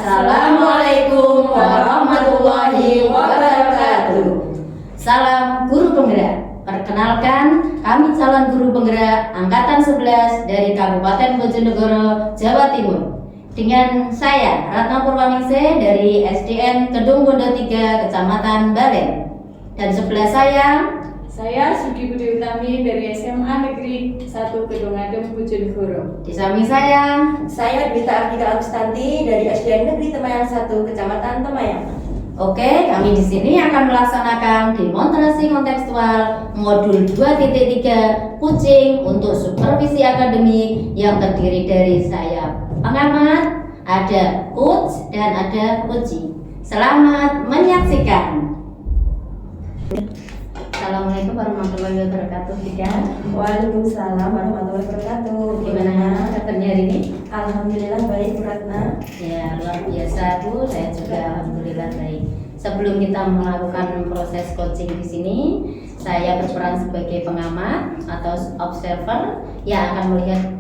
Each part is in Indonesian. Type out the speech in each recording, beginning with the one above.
Assalamualaikum warahmatullahi wabarakatuh. Salam guru penggerak. Perkenalkan, kami calon guru penggerak Angkatan 11 dari Kabupaten Bojonegoro, Jawa Timur. Dengan saya, Ratna Purwaningsih dari SDN Kedung Bondo 3, Kecamatan Balen. Dan sebelah saya Sudi Budi Utami dari SMA Negeri 1 Kedongadem Bojonegoro. di samping saya Dwita Ardika Agustanti dari SDN Negeri Temayang 1, Kecamatan Temayang. Oke, kami di sini akan melaksanakan demonstrasi kontekstual modul 2.3 Kucing untuk supervisi akademik yang terdiri dari saya pengamat, ada coach dan ada kucing. Selamat menyaksikan. Assalamualaikum warahmatullahi wabarakatuh. Waalaikumsalam warahmatullahi wabarakatuh. Gimana kabarnya hari ini? Alhamdulillah baik, Bu Ratna. Ya, luar biasa Bu, saya juga alhamdulillah baik. Sebelum kita melakukan proses coaching di sini, saya berperan sebagai pengamat atau observer yang akan melihat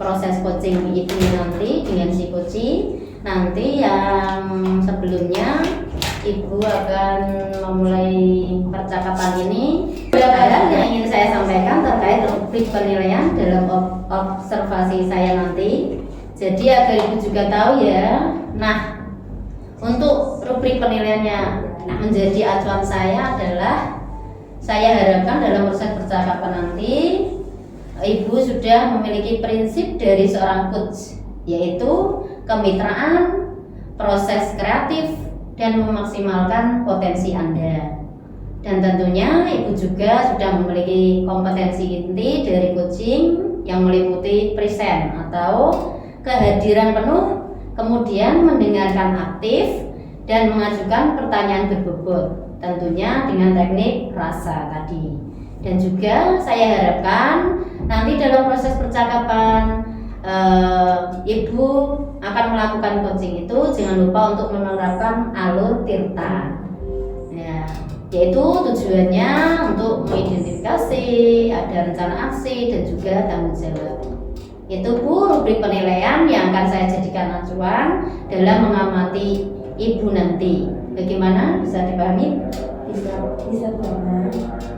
proses coaching itu nanti dengan si coaching. Nanti yang sebelumnya Ibu akan memulai percakapan ini. Beberapa hal yang ingin saya sampaikan terkait rubrik penilaian dalam observasi saya nanti. Jadi agar Ibu juga tahu ya. Nah, untuk rubrik penilaiannya menjadi acuan saya adalah saya harapkan dalam proses percakapan nanti Ibu sudah memiliki prinsip dari seorang coach, yaitu kemitraan, proses kreatif, dan memaksimalkan potensi Anda. Dan tentunya Ibu juga sudah memiliki kompetensi inti dari coaching yang meliputi present atau kehadiran penuh, kemudian mendengarkan aktif dan mengajukan pertanyaan berbobot, tentunya dengan teknik rasa tadi. Dan juga saya harapkan nanti dalam proses percakapan Ibu akan melakukan coaching itu jangan lupa untuk menerapkan alur tirta, ya, yaitu tujuannya untuk mengidentifikasi ada rencana aksi dan juga tanggung jawab. Itu Bu rubrik penilaian yang akan saya jadikan acuan dalam mengamati Ibu nanti. Bagaimana, bisa dipahami? Bisa Bu Ratna.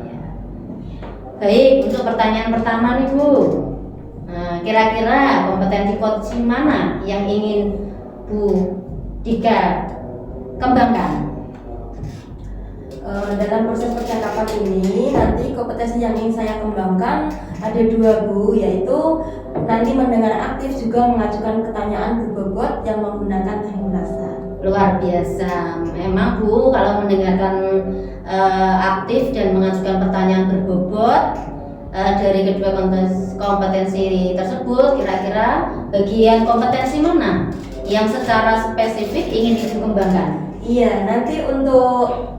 Ya. Baik, untuk pertanyaan pertama nih Bu. Kira-kira kompetensi coaching mana yang ingin Bu Dika kembangkan? Dalam proses percakapan ini nanti kompetensi yang ingin saya kembangkan ada dua Bu, yaitu nanti mendengar aktif juga mengajukan pertanyaan berbobot yang menggunakan teknik rasa. Luar biasa. Memang Bu, kalau mendengarkan aktif dan mengajukan pertanyaan berbobot dari kedua kompetensi tersebut, kira-kira bagian kompetensi mana yang secara spesifik ingin dikembangkan? Iya, nanti untuk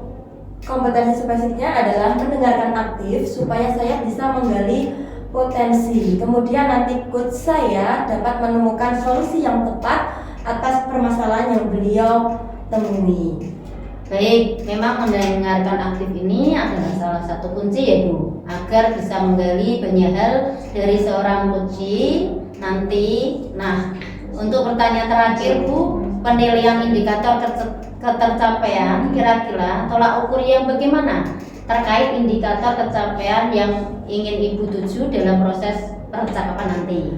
kompetensi spesifiknya adalah mendengarkan aktif supaya saya bisa menggali potensi. Kemudian nanti coach saya dapat menemukan solusi yang tepat atas permasalahan yang beliau temui. Baik, memang mendengarkan aktif ini adalah salah satu kunci ya Bu, agar bisa menggali banyak hal dari seorang coaching nanti. Nah, untuk pertanyaan terakhir Bu, penilaian indikator ketercapaian, kira-kira tolak ukur yang bagaimana terkait indikator ketercapaian yang ingin Ibu tuju dalam proses percakapan nanti?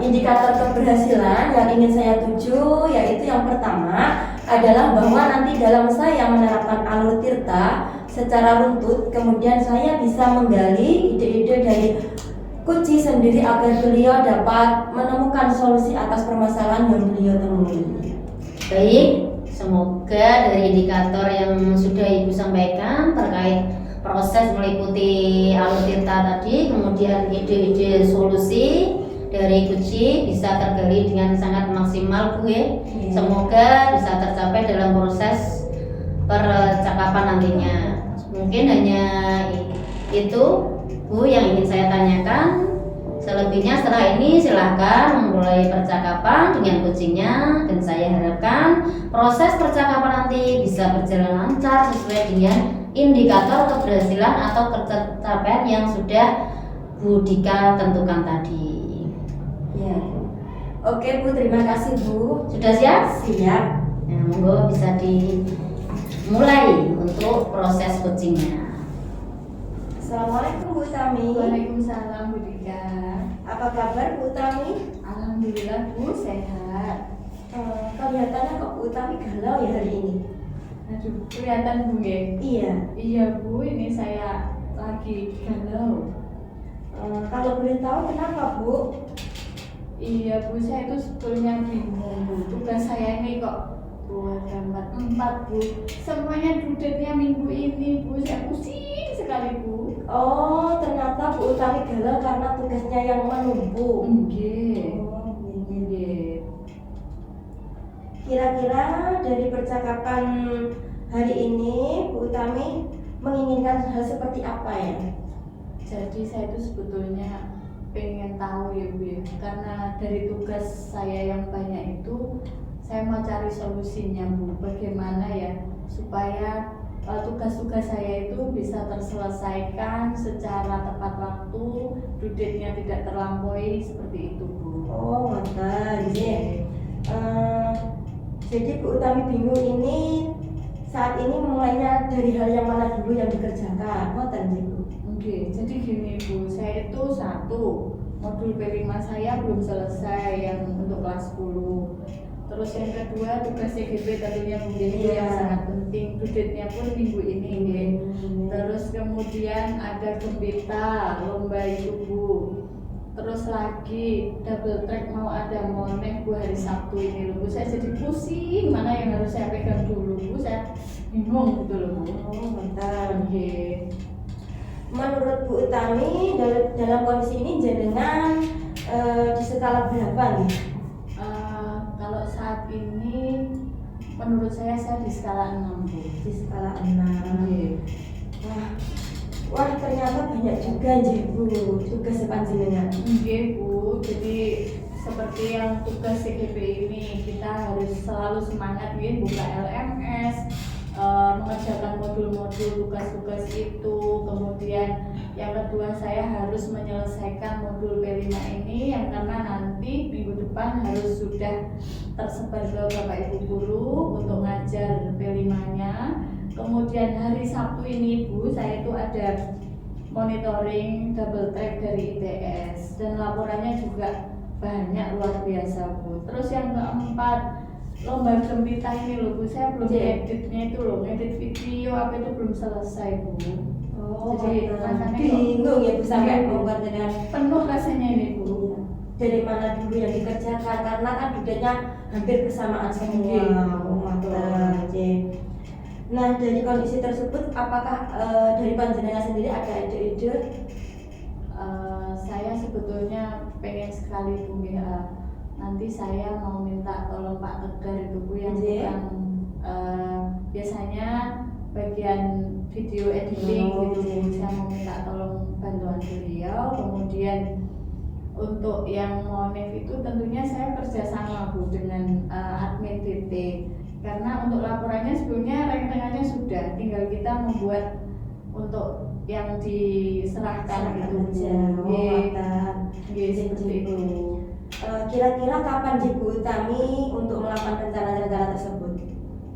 Indikator keberhasilan yang ingin saya tuju yaitu yang pertama adalah bahwa nanti dalam saya menerapkan alur tirta secara runtut, kemudian saya bisa menggali ide-ide dari coach sendiri agar beliau dapat menemukan solusi atas permasalahan yang beliau temui. Baik, semoga dari indikator yang sudah Ibu sampaikan terkait proses meliputi alur tirta tadi, kemudian ide-ide solusi dari Guci bisa tergali dengan sangat maksimal Bu ya. Semoga bisa tercapai dalam proses percakapan nantinya. Mungkin hanya itu Bu yang ingin saya tanyakan. Selebihnya setelah ini silahkan memulai percakapan dengan kucingnya, dan saya harapkan proses percakapan nanti bisa berjalan lancar sesuai dengan indikator keberhasilan atau pencapaian yang sudah Bu Dika tentukan tadi. Ya. Oke Bu, terima kasih Bu. Sudah siap? Siap. Nah, monggo bisa dimulai untuk proses coachingnya. Assalamualaikum Bu Utami. Waalaikumsalam Bu Dika. Apa kabar Bu Utami? Alhamdulillah Bu, sehat. Kelihatannya kok Bu Utami galau ya hari ini. Aduh, kelihatan Bu ya? Iya. Iya Bu, ini saya lagi galau. Kalau boleh tahu kenapa Bu? Iya Bu, saya itu sebetulnya bingung Bu. Tugas saya ini kok 2 gambar 4 Bu. Semuanya dudetnya minggu ini Bu, saya pusing sekali Bu. Oh, ternyata Bu Utami galau karena tugasnya yang menumpuk. Nggih. Oh, iya. Nggih. Kira-kira dari percakapan hari ini Bu Utami menginginkan hal seperti apa ya? Jadi saya itu sebetulnya pengen tahu ya Bu ya, karena dari tugas saya yang banyak itu saya mau cari solusinya Bu, bagaimana ya supaya tugas-tugas saya itu bisa terselesaikan secara tepat waktu, due date-nya tidak terlampaui, seperti itu Bu. Oh, ngoten nggih. Jadi Bu Utami bingung ini saat ini mulainya dari hal yang mana dulu yang dikerjakan? Ngoten nggih Bu. Oke, jadi gini Bu, saya itu satu modul P5 saya belum selesai yang untuk kelas 10. Terus yang kedua tugas CGP tentunya mungkin itu yang sangat penting, due date-nya pun minggu ini nggih. Terus kemudian ada gembita, lomba itu Bu. Terus lagi double track mau ada monek Bu hari Sabtu ini loh Bu. Saya jadi pusing mana yang harus saya pegang dulu Bu, saya bingung gitu loh Bu. Oh, ngoten. Oke. Menurut Bu Utami dalam kondisi ini jenengan di skala berapa nih? Kalau saat ini menurut saya di skala 6 Bu. Di skala 6. Oke. Wah, ternyata banyak juga nggih Bu tugas panjenengan. Oke Bu, jadi seperti yang tugas CGP ini kita harus selalu semangat nih buka LMS, mengerjakan modul-modul tugas-tugas itu. Kemudian yang kedua saya harus menyelesaikan modul P5 ini yang karena nanti minggu depan harus sudah tersebar ke Bapak Ibu guru untuk ngajar P5-nya. Kemudian hari Sabtu ini Bu, saya itu ada monitoring double track dari ITS dan laporannya juga banyak luar biasa Bu. Terus yang keempat, lomba gembita ini loh Bu, saya belum editnya itu loh, edit video apa itu belum selesai Bu. Oh, jadi rasanya bingung ya Bu sampai Bu, membuat dengan penuh rasanya ini Bu. dari mana dulu yang dikerjakan karena kan dudanya hampir bersamaan semua. Nah, dari kondisi tersebut apakah dari panjenengan sendiri ada ide-ide? Saya sebetulnya pengen sekali Bu ya. Nanti saya mau minta tolong Pak Tegar itu Bu yang bukan biasanya bagian video editing gitu Bu. Saya mau minta tolong bantuan beliau. Kemudian untuk yang motif itu tentunya saya kerjasama Bu dengan admin TT, karena untuk laporannya sebelumnya rancangannya sudah, tinggal kita membuat untuk yang diserahkan gitu. Seperti itu. Kira-kira kapan sih Bu Utami untuk melakukan rencana-rencana tersebut?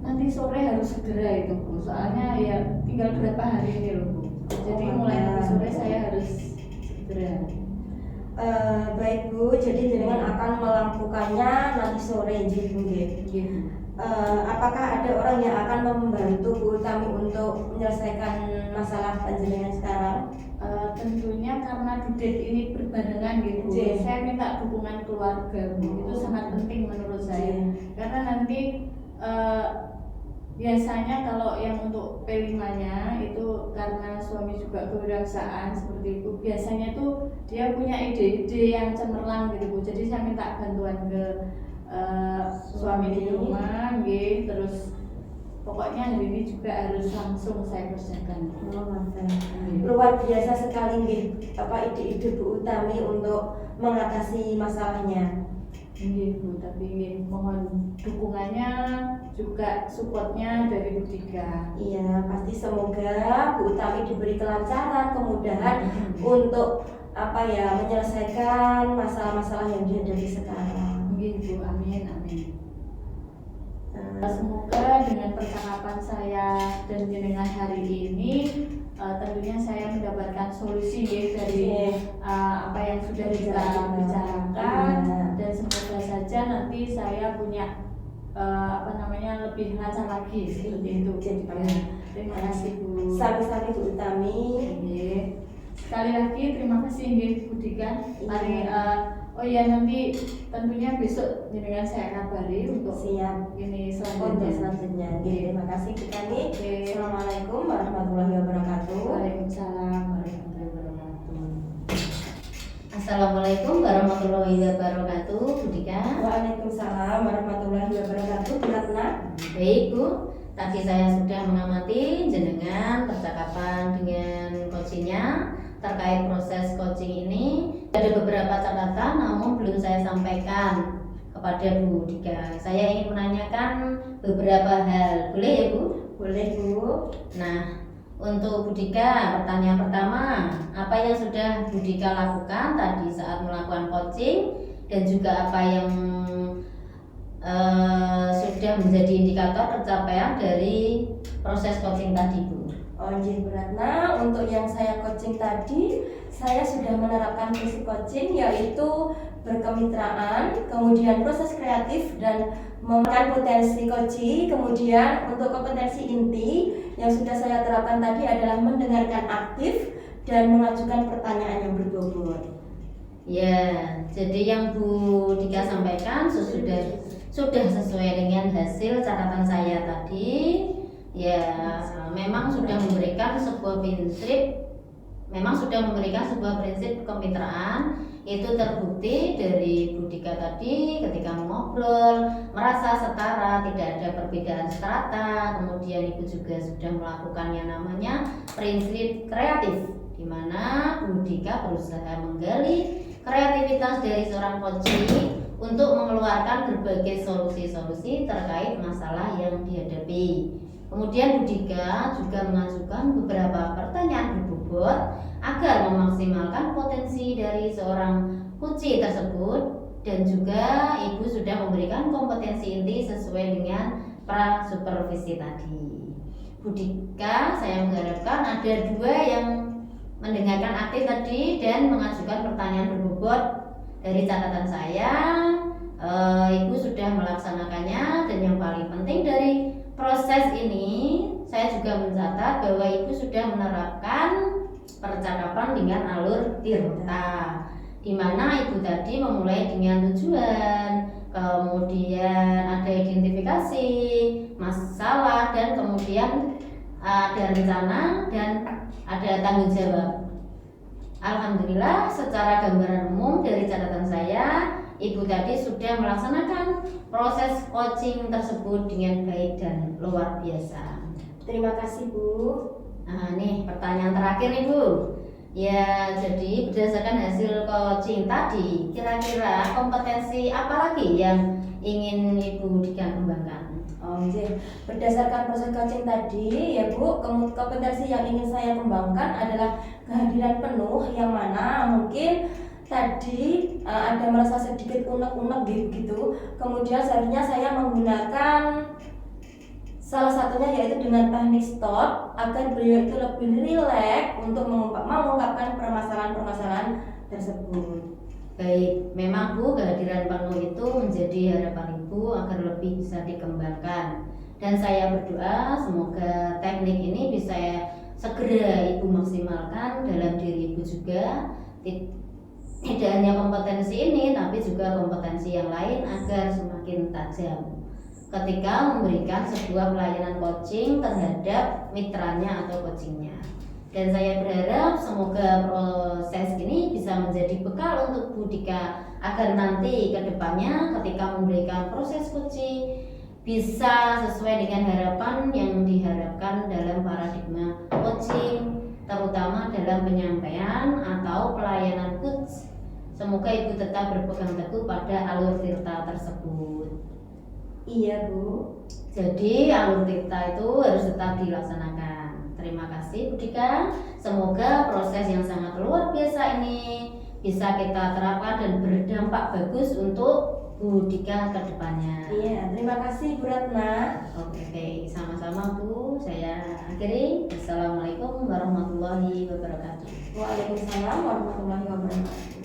Nanti sore harus segera itu Bu, soalnya ya tinggal berapa hari ini loh Bu. Jadi mulai nanti sore saya harus segera. Baik Bu, jadi jenengan akan melakukannya nanti sore Bu. Apakah ada orang yang akan membantu Bu Utami untuk menyelesaikan masalah panjenengan sekarang? Tentunya karena due date ini berbarengan gitu, saya minta dukungan keluarga Bu. Itu sangat penting menurut saya, karena nanti biasanya kalau yang untuk P5-nya itu karena suami juga kewirausahaan seperti itu, biasanya tuh dia punya ide-ide yang cemerlang gitu Bu. Jadi saya minta bantuan ke suami di rumah, gitu. Terus pokoknya hari ini juga harus langsung saya kerjakan. Luar biasa sekali nggih apa ide-ide Bu Utami untuk mengatasi masalahnya. Iya Bu, tapi mohon dukungannya juga supportnya dari Bu Dika. Iya, pasti semoga Bu Utami diberi kelancaran, kemudahan untuk menyelesaikan masalah-masalah yang dihadapi sekarang. Iya Bu, amin amin. Semoga dengan percakapan saya dan dengan hari ini tentunya saya mendapatkan solusi ya dari apa yang sudah kita bicarakan, dan semoga saja nanti saya punya lebih lancar lagi seperti itu. Terima kasih Bu. Sami-sami Bu Utami. Sekali lagi terima kasih Bu Dika. Mari nanti tentunya besok dengan saya kabari untuk Siap. ini Untuk selanjutnya. selanjutnya. Terima kasih Bu Utami. Oke. Assalamualaikum warahmatullahi wabarakatuh. Waalaikumsalam warahmatullahi wabarakatuh. Assalamualaikum warahmatullahi wabarakatuh, Bu Dika. Waalaikumsalam warahmatullahi wabarakatuh. Bu Ratna. Baik Bu, tadi saya sudah mengamati jenengan percakapan dengan coachingnya terkait proses coaching ini. Ada beberapa catatan namun belum saya sampaikan kepada Bu Dika. Saya ingin menanyakan beberapa hal, boleh ya Bu? Boleh Bu. Nah, untuk Bu Dika, pertanyaan pertama, apa yang sudah Bu Dika lakukan tadi saat melakukan coaching, dan juga apa yang sudah menjadi indikator pencapaian dari proses coaching tadi Bu? Bu Ratna, untuk yang saya coaching tadi, saya sudah menerapkan prinsip coaching, yaitu berkemitraan, kemudian proses kreatif dan memakan potensi coaching. Kemudian untuk kompetensi inti yang sudah saya terapkan tadi adalah mendengarkan aktif dan mengajukan pertanyaan yang berbobot. Ya, jadi yang Bu Dika sampaikan sudah sesuai dengan hasil catatan saya tadi. Ya, memang sudah memberikan sebuah prinsip kemitraan. Itu terbukti dari Bu Dika tadi ketika mengobrol, merasa setara, tidak ada perbedaan strata. Kemudian Ibu juga sudah melakukan yang namanya prinsip kreatif, di mana Bu Dika berusaha menggali kreativitas dari seorang coaching untuk mengeluarkan berbagai solusi-solusi terkait masalah yang dihadapi. Kemudian Bu Dika juga mengajukan beberapa pertanyaan berbobot agar memaksimalkan potensi dari seorang coach tersebut, dan juga Ibu sudah memberikan kompetensi inti sesuai dengan pra supervisi tadi. Bu Dika, saya mengharapkan ada dua yang mendengarkan aktif tadi dan mengajukan pertanyaan berbobot. Dari catatan saya, Ibu sudah melaksanakannya, dan yang paling penting dari proses ini, saya juga mencatat bahwa Ibu sudah menerapkan percakapan dengan alur tirta, di mana Ibu tadi memulai dengan tujuan, kemudian ada identifikasi masalah, dan kemudian ada rencana dan ada tanggung jawab. Alhamdulillah, secara gambaran umum dari catatan saya, Ibu tadi sudah melaksanakan proses coaching tersebut dengan baik dan luar biasa. Terima kasih Bu. Nah, nih pertanyaan terakhir nih Bu. Ya, jadi berdasarkan hasil coaching tadi, kira-kira kompetensi apa lagi yang ingin Ibu Dika kembangkan? Berdasarkan proses coaching tadi ya Bu, kompetensi yang ingin saya kembangkan adalah kehadiran penuh, yang mana mungkin tadi ada merasa sedikit unek-unek gitu. Kemudian seharusnya saya menggunakan salah satunya yaitu dengan teknik stop, agar beliau itu lebih rileks untuk mengungkapkan permasalahan-permasalahan tersebut. Baik, memang Bu, kehadiran penuh itu menjadi harapan Ibu agar lebih bisa dikembangkan. Dan saya berdoa semoga teknik ini bisa segera Ibu maksimalkan dalam diri Ibu juga. Tidak hanya kompetensi ini, tapi juga kompetensi yang lain agar semakin tajam ketika memberikan sebuah pelayanan coaching terhadap mitranya atau coachingnya. Dan saya berharap semoga proses ini bisa menjadi bekal untuk Bu Dika, agar nanti ke depannya ketika memberikan proses coaching bisa sesuai dengan harapan yang diharapkan dalam paradigma coaching, terutama dalam penyampaian atau pelayanan coach. Semoga Ibu tetap berpegang teguh pada alur tirta tersebut. Iya Bu. Jadi alur tirta itu harus tetap dilaksanakan. Terima kasih Bu Dika. Semoga proses yang sangat luar biasa ini bisa kita terapkan dan berdampak bagus untuk Bu Dika ke depannya. Iya, terima kasih Bu Ratna. Oke, sama-sama Bu. Saya akhiri. Assalamualaikum warahmatullahi wabarakatuh. Waalaikumsalam warahmatullahi wabarakatuh.